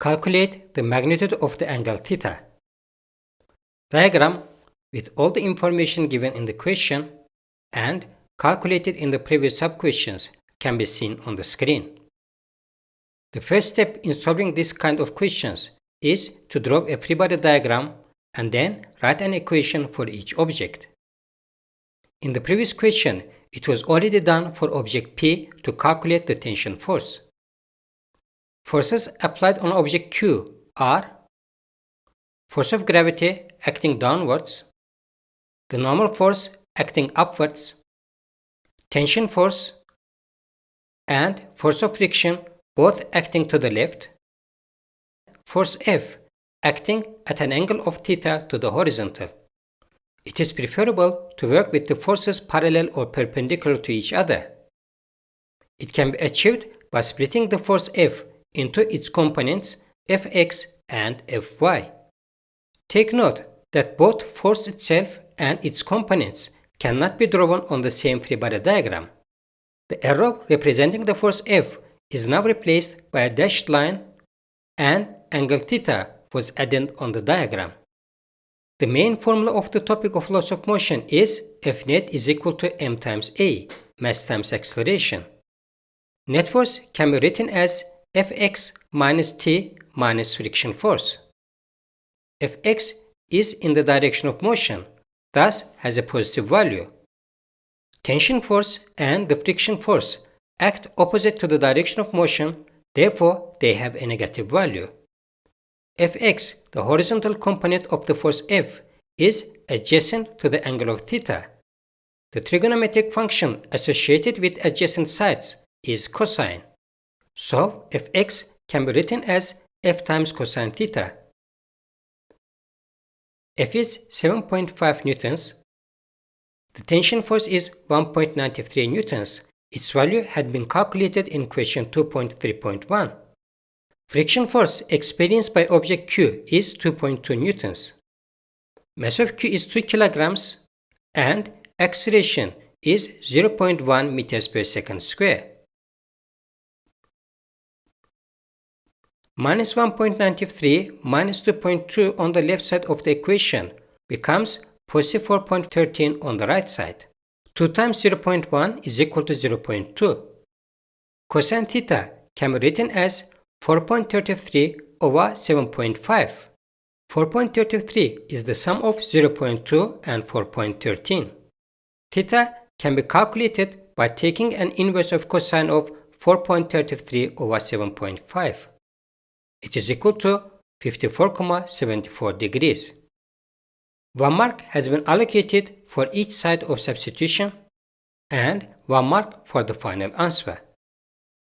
Calculate the magnitude of the angle theta. Diagram with all the information given in the question and calculated in the previous sub-questions can be seen on the screen. The first step in solving this kind of questions is to draw a free body diagram and then write an equation for each object. In the previous question, it was already done for object P to calculate the tension force. Forces applied on object Q are force of gravity acting downwards, the normal force acting upwards, tension force, and force of friction both acting to the left, force F acting at an angle of theta to the horizontal. It is preferable to work with the forces parallel or perpendicular to each other. It can be achieved by splitting the force F into its components Fx and Fy. Take note that both force itself and its components cannot be drawn on the same free body diagram. The arrow representing the force F is now replaced by a dashed line and angle theta was added on the diagram. The main formula of the topic of laws of motion is F net is equal to m times a, mass times acceleration. Net force can be written as Fx minus t minus friction force. Fx is in the direction of motion, thus has a positive value. Tension force and the friction force act opposite to the direction of motion, therefore they have a negative value. Fx, the horizontal component of the force F, is adjacent to the angle of theta. The trigonometric function associated with adjacent sides is cosine. So Fx can be written as F times cosine theta. F is 7.5 newtons. The tension force is 1.93 newtons. Its value had been calculated in question 2.3.1. Friction force experienced by object Q is 2.2 newtons. Mass of Q is 2 kilograms and acceleration is 0.1 meters per second square. Minus 1.93 minus 2.2 on the left side of the equation becomes positive 4.13 on the right side. 2 times 0.1 is equal to 0.2. Cosine theta can be written as 4.33 over 7.5. 4.33 is the sum of 0.2 and 4.13. Theta can be calculated by taking an inverse of cosine of 4.33 over 7.5. It is equal to 54,74 degrees. 1 mark has been allocated for each side of substitution and 1 mark for the final answer.